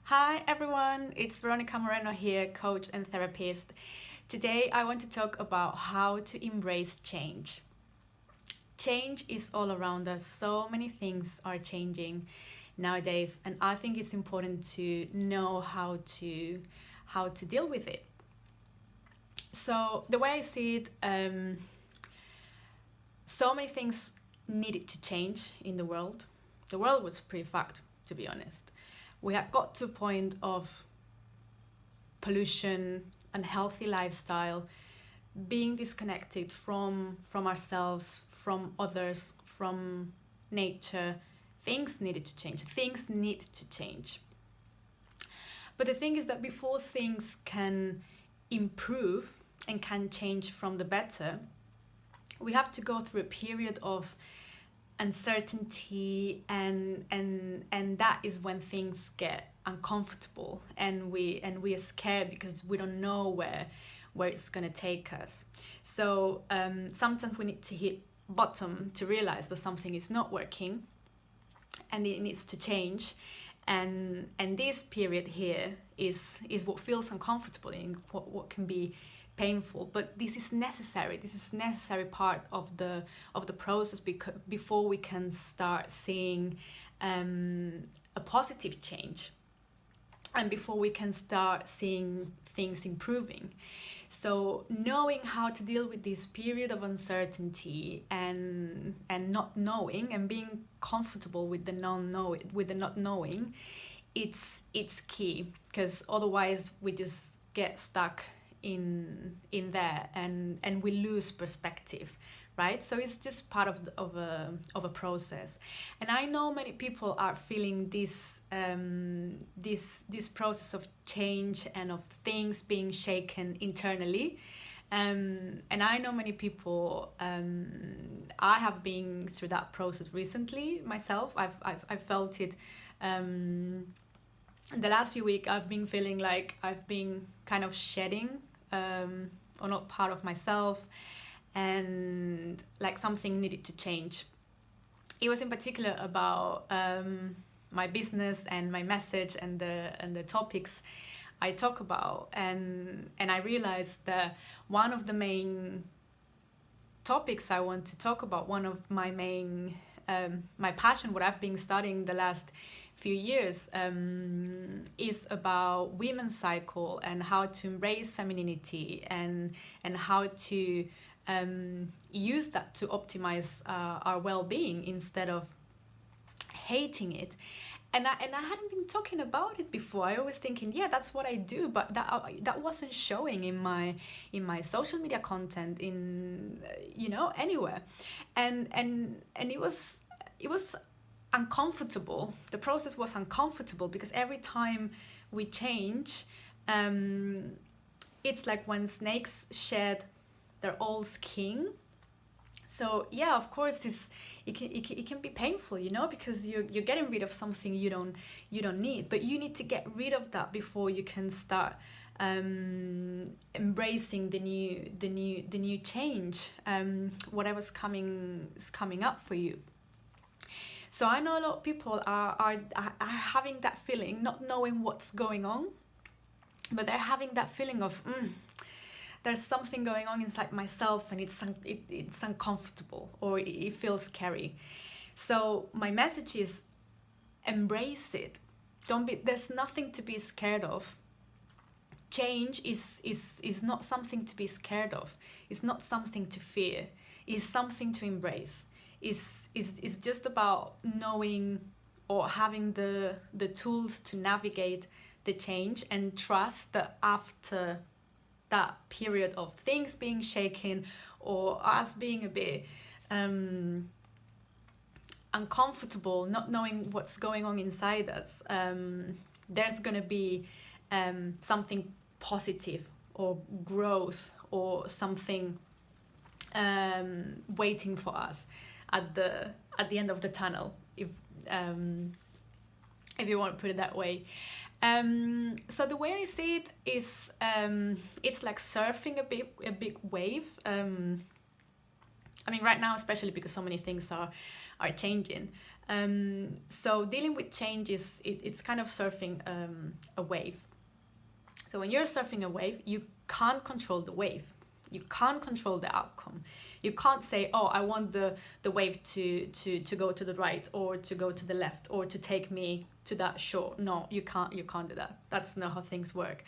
Hi everyone, it's Verónica Moreno here, coach and therapist. Today I want to talk about how to embrace change. Change is all around us. So many things are changing nowadays, and I think it's important to know how to deal with it. So the way I see it, so many things needed to change in the world. The world was pretty fucked, to be honest. We had got to a point of pollution, unhealthy lifestyle, being disconnected from ourselves, from others, from nature. Things needed to change. Things need to change. But the thing is that before things can improve and can change from the better, we have to go through a period of uncertainty, and that is when things get uncomfortable, and we are scared because we don't know where it's going to take us. So sometimes we need to hit bottom to realize that something is not working and it needs to change, and this period here is what feels uncomfortable and what can be painful, but this is necessary part of the process, because before we can start seeing a positive change, and before we can start seeing things improving. So knowing how to deal with this period of uncertainty and not knowing, and being comfortable with the not knowing, it's key, because otherwise we just get stuck in there, and we lose perspective, right? So it's just part of a process. And I know many people are feeling this process of change and of things being shaken internally. And I know many people. I have been through that process recently myself. I've felt it. The last few weeks, I've been feeling like I've been kind of shedding, or not part of myself, and like something needed to change. It was in particular about my business and my message and the topics I talk about, and I realized that one of the main topics I want to talk about, one of my main my passion, what I've been studying the last few years, is about women's cycle and how to embrace femininity, and how to use that to optimize our well-being instead of hating it. And I hadn't been talking about it before. I was thinking, yeah, that's what I do, but that wasn't showing in my social media content, in anywhere, and it was uncomfortable. The process was uncomfortable because every time we change, it's like when snakes shed their old skin. So yeah, of course, it can be painful, because you're getting rid of something you don't need, but you need to get rid of that before you can start embracing the new change, whatever's coming up for you. So I know a lot of people are having that feeling, not knowing what's going on, but they're having that feeling of there's something going on inside myself, and it's uncomfortable, or it feels scary. So my message is, embrace it. There's nothing to be scared of. Change is not something to be scared of. It's not something to fear. It's something to embrace. Is just about knowing, or having the tools to navigate the change, and trust that after that period of things being shaken, or us being a bit uncomfortable, not knowing what's going on inside us, there's gonna be something positive, or growth, or something waiting for us at the end of the tunnel, if you want to put it that way. So the way I see it is, it's like surfing a big wave. I mean, right now, especially because so many things are changing. So dealing with change it's kind of surfing a wave. So when you're surfing a wave, you can't control the wave. You can't control the outcome. You can't say, oh, I want the wave to go to the right or to go to the left or to take me to that shore. No, you can't do that. That's not how things work.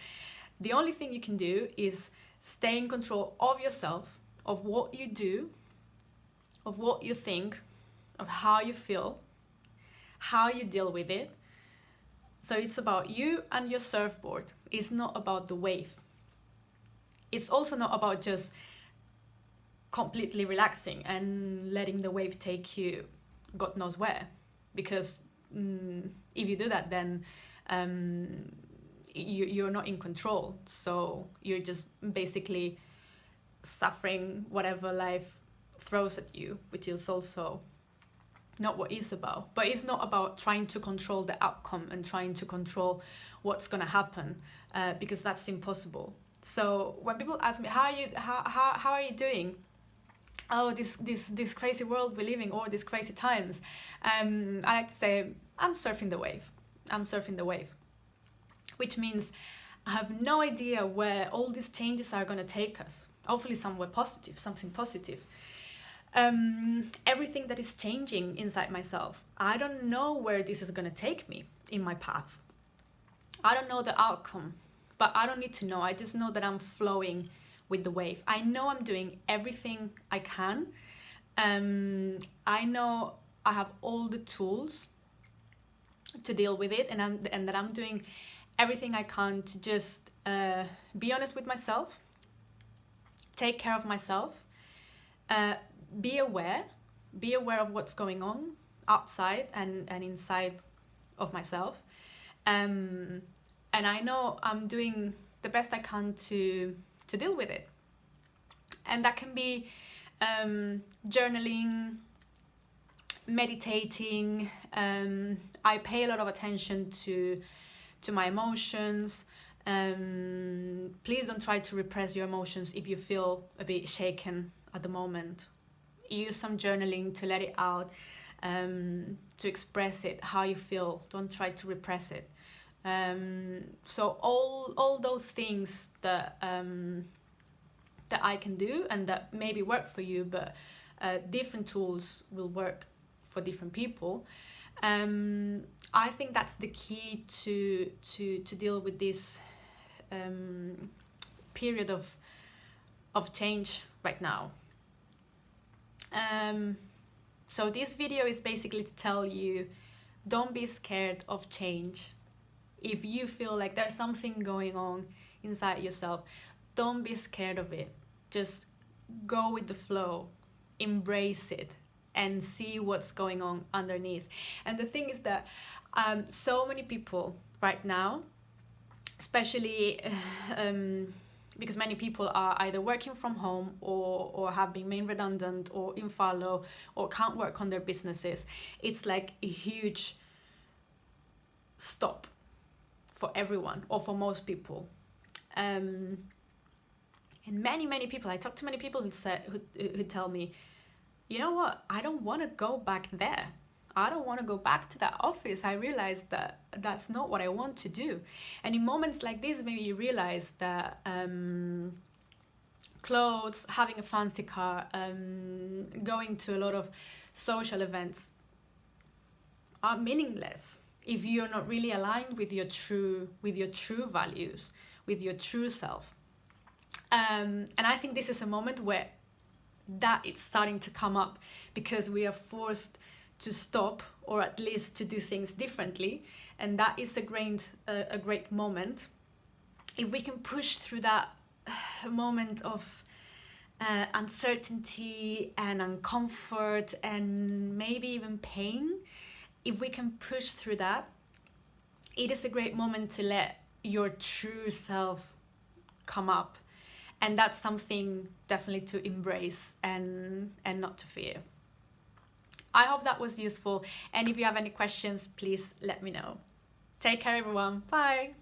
The only thing you can do is stay in control of yourself, of what you do, of what you think, of how you feel, how you deal with it. So it's about you and your surfboard. It's not about the wave. It's also not about just completely relaxing and letting the wave take you God knows where. Because if you do that, then you're not in control. So you're just basically suffering whatever life throws at you, which is also not what it's about. But it's not about trying to control the outcome and trying to control what's going to happen, because that's impossible. So when people ask me, how are you doing? Oh, this crazy world we're living, or these crazy times, I like to say I'm surfing the wave. I'm surfing the wave, which means I have no idea where all these changes are going to take us. Hopefully somewhere positive, something positive. Everything that is changing inside myself, I don't know where this is going to take me in my path. I don't know the outcome, but I don't need to know. I just know that I'm flowing with the wave. I know I'm doing everything I can. I know I have all the tools to deal with it, and that I'm doing everything I can to just be honest with myself, take care of myself, be aware of what's going on outside and inside of myself. And I know I'm doing the best I can to deal with it. And that can be journaling, meditating. I pay a lot of attention to my emotions. Please don't try to repress your emotions if you feel a bit shaken at the moment. Use some journaling to let it out, to express it, how you feel. Don't try to repress it. So all those things that I can do and that maybe work for you, but different tools will work for different people. I think that's the key to deal with this period of change right now. So this video is basically to tell you, don't be scared of change. If you feel like there's something going on inside yourself, don't be scared of it. Just go with the flow, embrace it, and see what's going on underneath. And the thing is that so many people right now, especially because many people are either working from home or have been made redundant or in furlough or can't work on their businesses, it's like a huge stop for everyone, or for most people. And many people, I talk to many people who tell me, you know what, I don't want to go back there. I don't want to go back to that office. I realized that that's not what I want to do. And in moments like this, maybe you realize that clothes, having a fancy car, going to a lot of social events are meaningless if you're not really aligned with your true values, with your true self. And I think this is a moment where that it's starting to come up, because we are forced to stop, or at least to do things differently, and that is a great moment. If we can push through that moment of uncertainty and uncomfort and maybe even pain, if we can push through that, it is a great moment to let your true self come up. And that's something definitely to embrace and not to fear. I hope that was useful. And if you have any questions, please let me know. Take care, everyone. Bye.